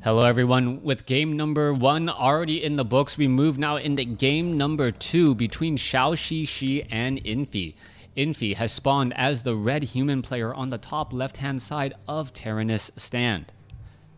Hello everyone, with game number 1 already in the books, we move now into game number 2 between Zhouxixi and Infi. Infi has spawned as the red human player on the top left hand side of Terranus stand.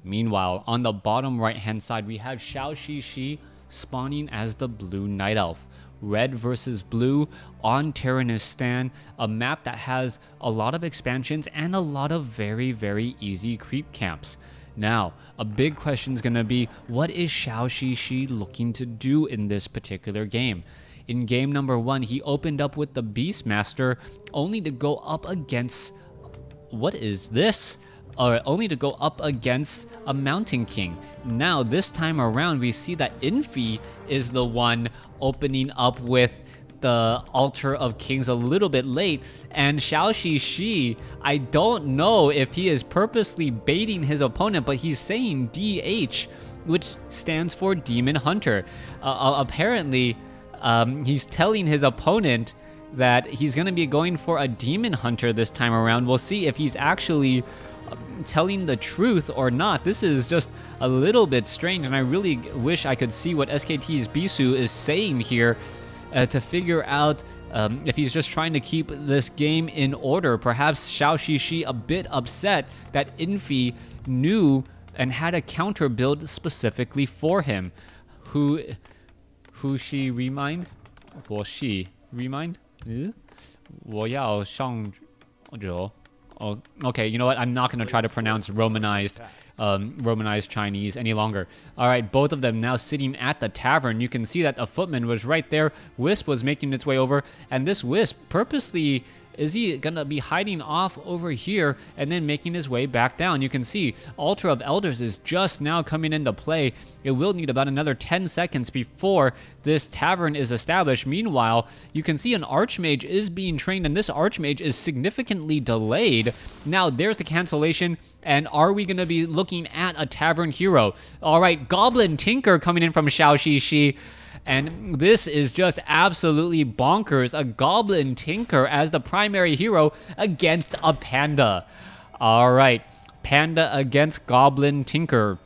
Meanwhile, on the bottom right hand side we have Zhouxixi spawning as the blue night elf. Red versus blue on Terranus stand, a map that has a lot of expansions and a lot of very easy creep camps. Now, a big question is going to be, what is Zhouxixi looking to do in this particular game? In game number 1, he opened up with the Beastmaster, only to go up against... what is this? Only to go up against a Mountain King. Now, this time around, we see that Infi is the one opening up with the Altar of Kings a little bit late, and Zhouxixi, I don't know if he is purposely baiting his opponent, but he's saying DH, which stands for Demon Hunter. Apparently, he's telling his opponent that he's going to be going for a Demon Hunter this time around. We'll see if he's actually telling the truth or not. This is just a little bit strange, and I really wish I could see what SKT's Bisu is saying here to figure out if he's just trying to keep this game in order. Perhaps Zhouxixi a bit upset that Infi knew and had a counter build specifically for him. Who she remind? 我是 remind? 我要上者. Oh, okay, you know what? I'm not going to try to pronounce Romanized Chinese any longer. All right, both of them now sitting at the tavern. You can see that a footman was right there. Wisp was making its way over, and this Wisp purposely... is he gonna be hiding off over here and then making his way back down? You can see Altar of Elders is just now coming into play. It will need about another 10 seconds before this tavern is established. Meanwhile, you can see an Archmage is being trained, and this Archmage is significantly delayed. Now, there's the cancellation. And are we going to be looking at a tavern hero? All right, Goblin Tinker coming in from Zhouxixi. And this is just absolutely bonkers. A Goblin Tinker as the primary hero against a Panda. All right, Panda against Goblin Tinker.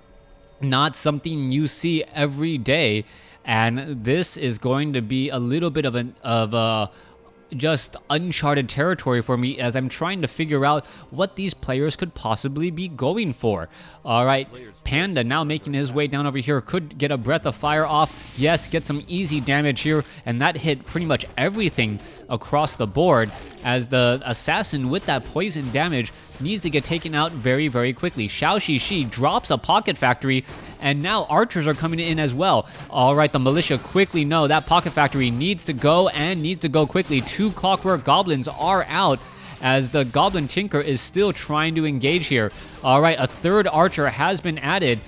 Not something you see every day. And this is going to be a little bit of a just uncharted territory for me as I'm trying to figure out what these players could possibly be going for. All right, Panda now making his way down over here, could get a Breath of Fire off. Yes, get some easy damage here, and that hit pretty much everything across the board as the assassin with that poison damage needs to get taken out very quickly. Zhouxixi drops a Pocket Factory, and now archers are coming in as well. All right, the militia quickly know that Pocket Factory needs to go, and needs to go quickly. 2 Clockwork Goblins are out as the Goblin Tinker is still trying to engage here. All right, a 3rd archer has been added.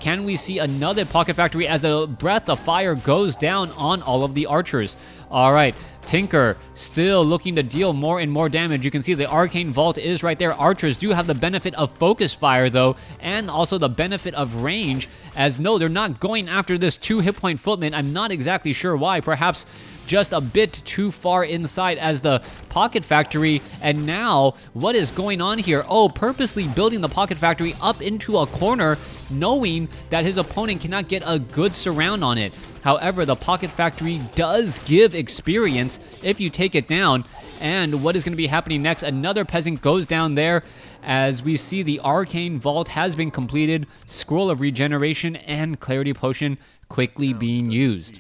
Can we see another Pocket Factory as a Breath of Fire goes down on all of the archers? All right, Tinker still looking to deal more and more damage. You can see the Arcane Vault is right there. Archers do have the benefit of Focus Fire, though, and also the benefit of range, as no, they're not going after this 2 hit point footman. I'm not exactly sure why. Perhaps just a bit too far inside as the Pocket Factory. And now, what is going on here? Oh, purposely building the Pocket Factory up into a corner, knowing that his opponent cannot get a good surround on it. However, the Pocket Factory does give experience if you take it down. And what is going to be happening next? Another peasant goes down there as we see the Arcane Vault has been completed. Scroll of Regeneration and Clarity Potion quickly being used.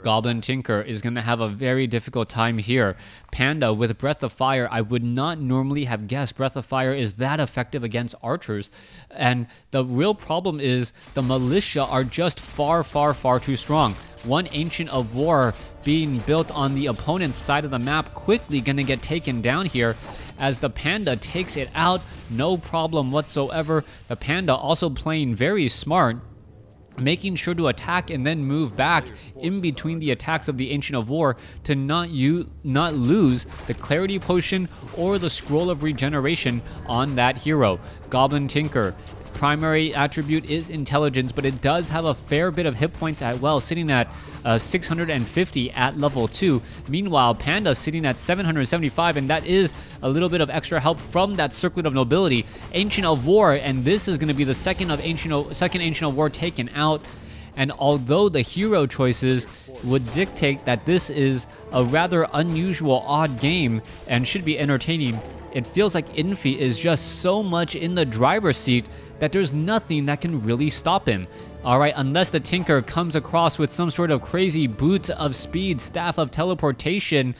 Goblin Tinker is going to have a very difficult time here. Panda with Breath of Fire, I would not normally have guessed Breath of Fire is that effective against archers. And the real problem is the militia are just far too strong. One Ancient of War being built on the opponent's side of the map, quickly going to get taken down here as the Panda takes it out. No problem whatsoever. The Panda also playing very smart, making sure to attack and then move back in between the attacks of the Ancient of War to not lose the Clarity Potion or the Scroll of Regeneration on that hero. Goblin Tinker primary attribute is intelligence, but it does have a fair bit of hit points as well, sitting at 650 at level 2. Meanwhile, Panda sitting at 775, and that is a little bit of extra help from that Circlet of Nobility. Ancient of War, and this is going to be the second Ancient of War taken out. And although the hero choices would dictate that this is a rather unusual, odd game and should be entertaining, it feels like Infi is just so much in the driver's seat that there's nothing that can really stop him. Alright, unless the Tinker comes across with some sort of crazy Boots of Speed, Staff of Teleportation,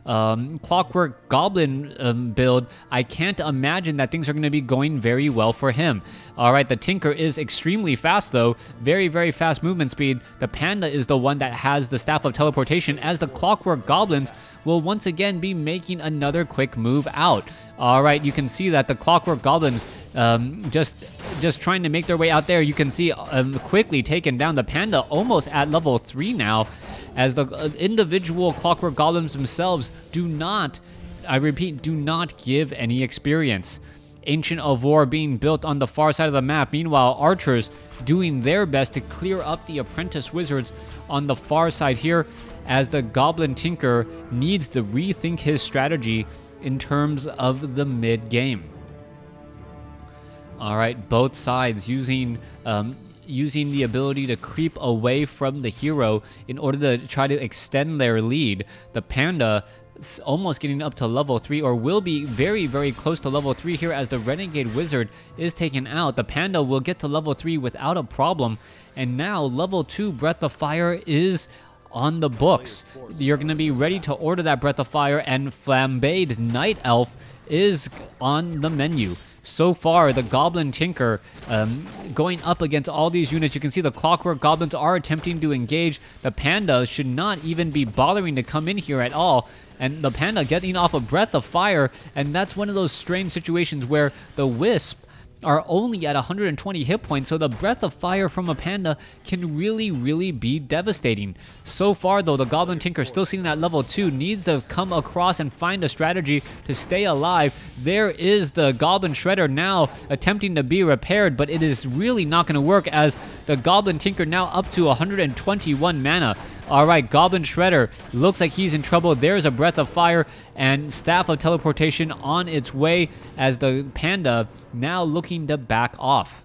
Clockwork Goblin build, I can't imagine that things are going to be going very well for him. Alright, the Tinker is extremely fast though, very, very fast movement speed. The Panda is the one that has the Staff of Teleportation, as the Clockwork Goblins will once again be making another quick move out. Alright, you can see that the Clockwork Goblins just trying to make their way out there. You can see quickly taken down. The Panda almost at level 3 now, as the individual Clockwork Goblins themselves do not, I repeat, do not give any experience. Ancient of War being built on the far side of the map. Meanwhile, archers doing their best to clear up the apprentice wizards on the far side here, as the Goblin Tinker needs to rethink his strategy in terms of the mid-game. Alright, both sides using the ability to creep away from the hero in order to try to extend their lead. The Panda almost getting up to level 3, or will be very, very close to level 3 here, as the Renegade Wizard is taken out. The Panda will get to level 3 without a problem, and now level 2 Breath of Fire is on the books. You're going to be ready to order that Breath of Fire, and Flambéed Night Elf is on the menu. So far, the Goblin Tinker going up against all these units. You can see the Clockwork Goblins are attempting to engage. The Panda should not even be bothering to come in here at all. And the Panda getting off a Breath of Fire, and that's one of those strange situations where the Wisp are only at 120 hit points, so the Breath of Fire from a Panda can really, really be devastating. So far though, the Goblin Tinker still sitting at level 2, needs to come across and find a strategy to stay alive. There is the Goblin Shredder now attempting to be repaired, but it is really not going to work, as the Goblin Tinker now up to 121 mana. Alright, Goblin Shredder looks like he's in trouble. There's a Breath of Fire and Staff of Teleportation on its way, as the Panda now looking to back off.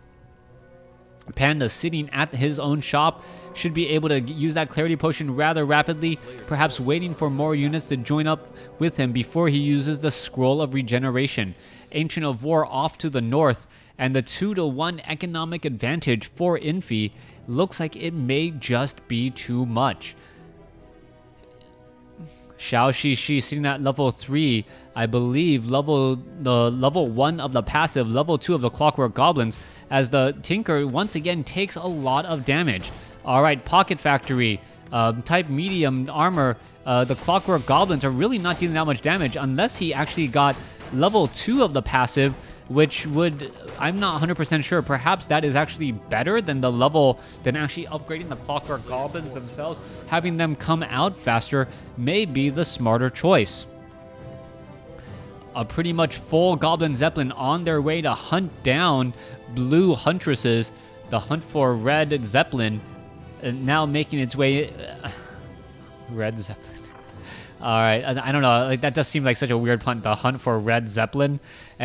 Panda sitting at his own shop should be able to use that Clarity Potion rather rapidly, perhaps waiting for more units to join up with him before he uses the Scroll of Regeneration. Ancient of War off to the north, and the 2-to-1 economic advantage for Infi looks like it may just be too much. Zhouxixi sitting at level 3, I believe level 1 of the passive, level 2 of the Clockwork Goblins, as the Tinker once again takes a lot of damage. Alright, Pocket Factory, type medium armor. The Clockwork Goblins are really not dealing that much damage unless he actually got level 2 of the passive, which would, I'm not 100% sure, perhaps that is actually better than the level, than actually upgrading the Clockwork Goblins themselves. Having them come out faster may be the smarter choice. A pretty much full Goblin Zeppelin on their way to hunt down blue Huntresses. The hunt for red Zeppelin now making its way... red Zeppelin. Alright, I don't know, like, that does seem like such a weird punt, the hunt for red Zeppelin.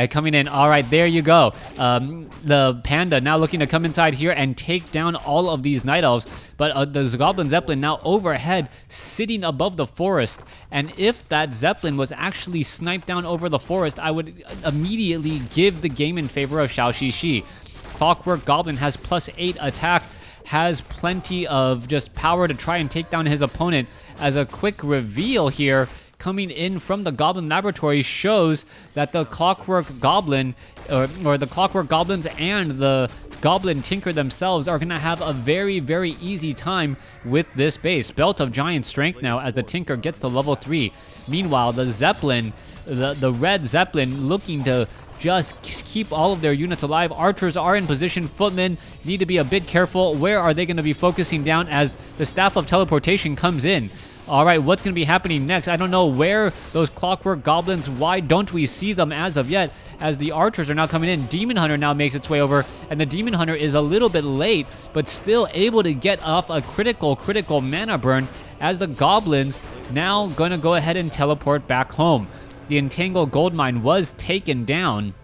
Coming in, alright, there you go. The Panda now looking to come inside here and take down all of these Night Elves, but the Goblin Zeppelin now overhead, sitting above the forest. And if that Zeppelin was actually sniped down over the forest, I would immediately give the game in favor of Zhouxixi. Clockwork Goblin has +8 attack, has plenty of just power to try and take down his opponent, as a quick reveal here coming in from the Goblin Laboratory shows that the Clockwork Goblin, or the Clockwork Goblins and the Goblin Tinker themselves are going to have a very, very easy time with this base. Belt of Giant Strength now as the Tinker gets to level 3. Meanwhile, the Zeppelin, the red Zeppelin looking to just keep all of their units alive. Archers are in position. Footmen need to be a bit careful. Where are they going to be focusing down as the Staff of Teleportation comes in? All right, what's going to be happening next? I don't know where those clockwork goblins, why don't we see them as of yet, as the archers are now coming in. Demon Hunter now makes its way over, and the Demon Hunter is a little bit late, but still able to get off a critical mana burn, as the goblins now going to go ahead and teleport back home. The Entangled Goldmine was taken down,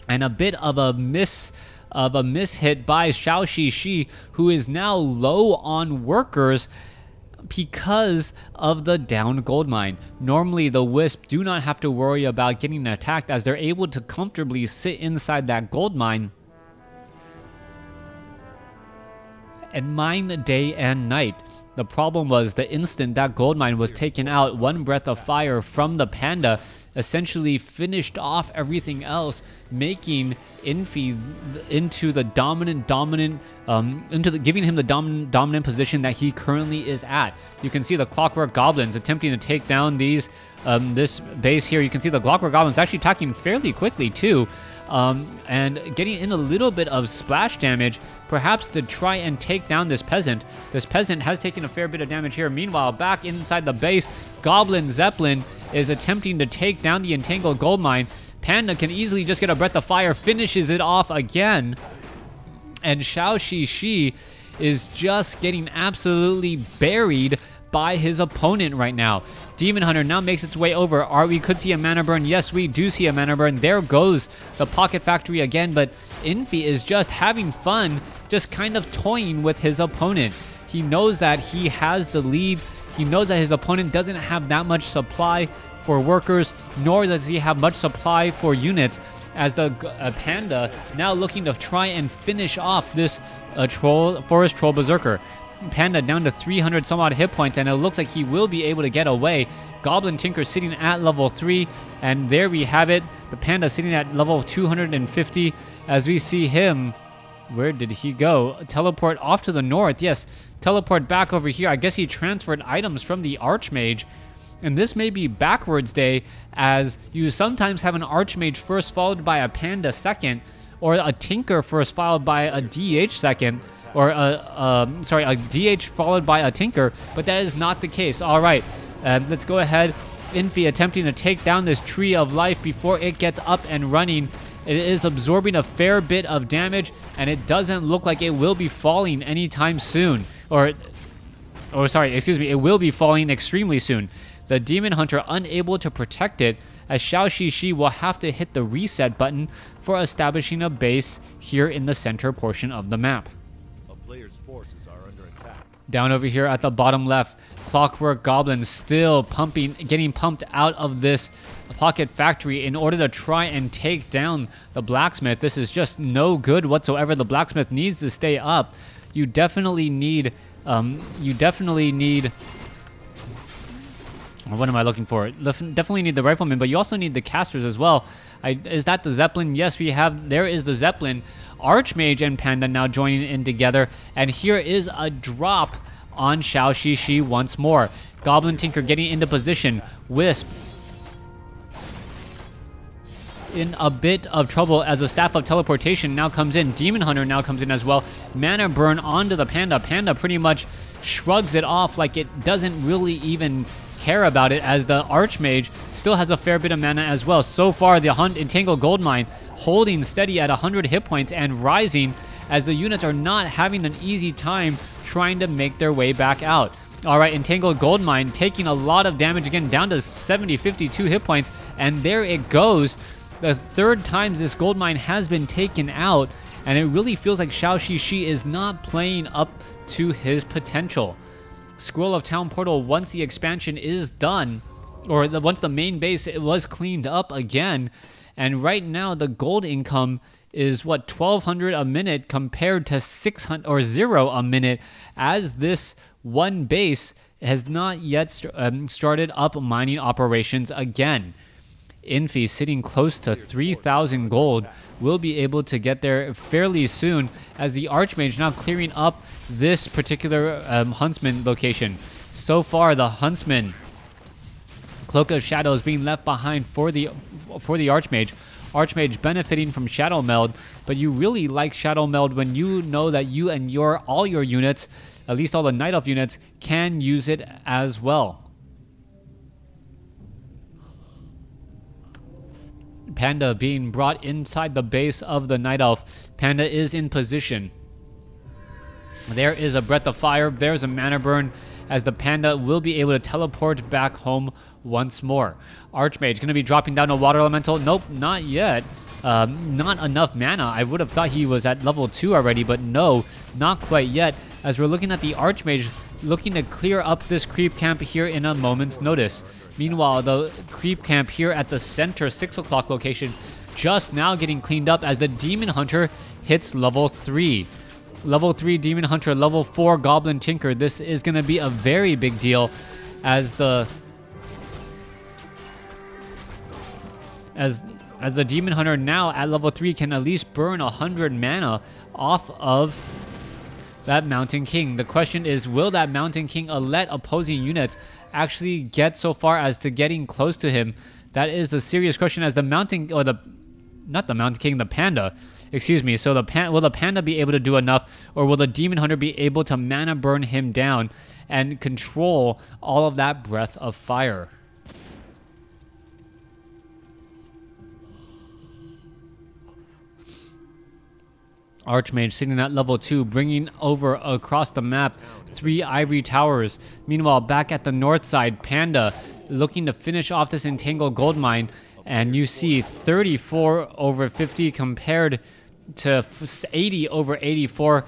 and a bit of a miss hit by Zhouxixi, who is now low on workers because of the down gold mine. Normally the Wisp do not have to worry about getting attacked, as they're able to comfortably sit inside that gold mine and mine day and night. The problem was the instant that gold mine was taken out, one breath of fire from the panda essentially finished off everything else, making Infi into the giving him the dominant position that he currently is at. You can see the clockwork goblins attempting to take down these this base here. You can see the clockwork goblins actually attacking fairly quickly too, and getting in a little bit of splash damage, perhaps to try and take down this peasant. This peasant has taken a fair bit of damage here. Meanwhile, back inside the base, Goblin Zeppelin is attempting to take down the Entangled Gold Mine. Panda can easily just get a breath of fire, finishes it off again, and Zhouxixi is just getting absolutely buried by his opponent right now. Demon Hunter now makes its way over. We could see a mana burn. Yes, we do see a mana burn. There goes the Pocket Factory again, but Infi is just having fun, just kind of toying with his opponent. He knows that he has the lead. He knows that his opponent doesn't have that much supply for workers, nor does he have much supply for units, as the Panda now looking to try and finish off this Forest Troll Berserker. Panda down to 300 some odd hit points, and it looks like he will be able to get away. Goblin Tinker sitting at level 3, and there we have it. The Panda sitting at level 250, as we see him. Where did he go? Teleport off to the north. Yes, teleport back over here. I guess he transferred items from the Archmage. And this may be backwards day, as you sometimes have an Archmage first followed by a Panda second, or a Tinker first followed by a DH second, or a DH followed by a Tinker, but that is not the case. All right, let's go ahead. Infi attempting to take down this Tree of Life before it gets up and running. It is absorbing a fair bit of damage, and it doesn't look like it will be falling anytime soon. It will be falling extremely soon. The Demon Hunter unable to protect it, as Zhouxixi will have to hit the reset button for establishing a base here in the center portion of the map. A player's forces are under attack. Down over here at the bottom left, Clockwork Goblin still getting pumped out of this Pocket Factory in order to try and take down the Blacksmith. This is just no good whatsoever. The Blacksmith needs to stay up. You definitely need what am I looking for? Definitely need the Rifleman, but you also need the casters as well. Is that the Zeppelin? Yes, there is the Zeppelin. Archmage and Panda now joining in together, and here is a drop on Zhouxixi once more. Goblin Tinker getting into position. Wisp in a bit of trouble as the Staff of Teleportation now comes in. Demon Hunter now comes in as well. Mana burn onto the Panda. Panda pretty much shrugs it off like it doesn't really even care about it, as the Archmage still has a fair bit of mana as well. So far, the Entangled Gold Mine holding steady at 100 hit points and rising, as the units are not having an easy time trying to make their way back out. All right, Entangled Gold Mine taking a lot of damage again, down to 52 hit points, and there it goes. The third time this gold mine has been taken out, and it really feels like Zhouxixi is not playing up to his potential. Scroll of Town Portal, once the expansion is done, or once the main base was cleaned up again, and right now the gold income is what, 1,200 a minute compared to 600 or 0 a minute, as this one base has not yet started up mining operations again. Infi sitting close to 3,000 gold will be able to get there fairly soon, as the Archmage now clearing up this particular Huntsman location. So far, the Huntsman, Cloak of Shadows being left behind for the Archmage. Archmage benefiting from Shadow Meld, but you really like Shadow Meld when you know that you and all your units at least all the Night Elf units can use it as well. Panda being brought inside the base of the Night Elf. Panda is in position. There is a Breath of Fire. There's a Mana Burn, as the Panda will be able to teleport back home once more. Archmage going to be dropping down a Water Elemental. Nope, not yet. Not enough mana. I would have thought he was at level 2 already, but no, not quite yet, as we're looking at the Archmage looking to clear up this creep camp here in a moment's notice. Meanwhile, the creep camp here at the center 6 o'clock location just now getting cleaned up as the Demon Hunter hits level 3. Level 3 Demon Hunter, level 4 Goblin Tinker. This is going to be a very big deal as the Demon Hunter now at level 3 can at least burn 100 mana off of that Mountain King. The question is, will that Mountain King let opposing units actually get so far as to getting close to him? That is a serious question, as the Mountain, or not the Mountain King, the Panda, excuse me. So will the Panda be able to do enough, or will the Demon Hunter be able to mana burn him down and control all of that Breath of Fire? Archmage sitting at level 2, bringing over across the map 3 Ivory Towers. Meanwhile, back at the north side, Panda looking to finish off this Entangled Gold Mine. And you see 34 over 50 compared to 80 over 84.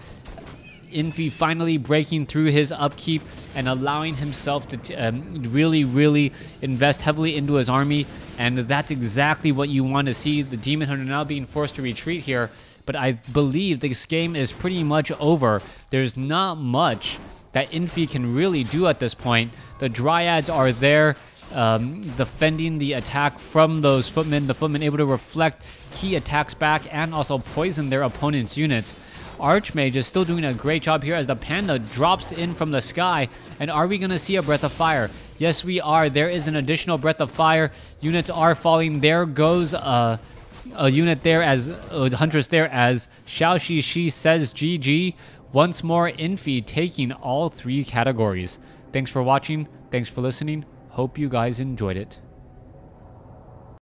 Infi finally breaking through his upkeep and allowing himself to really invest heavily into his army. And that's exactly what you want to see. The Demon Hunter now being forced to retreat here. But I believe this game is pretty much over. There's not much that Infi can really do at this point. The Dryads are there, defending the attack from those footmen. The footmen able to reflect key attacks back and also poison their opponent's units. Archmage is still doing a great job here as the Panda drops in from the sky. And are we going to see a Breath of Fire? Yes, we are. There is an additional Breath of Fire. Units are falling. There goes a unit there as Huntress there as Zhouxixi says GG. Once more, Infi taking all 3 categories. Thanks for watching. Thanks for listening. Hope you guys enjoyed it.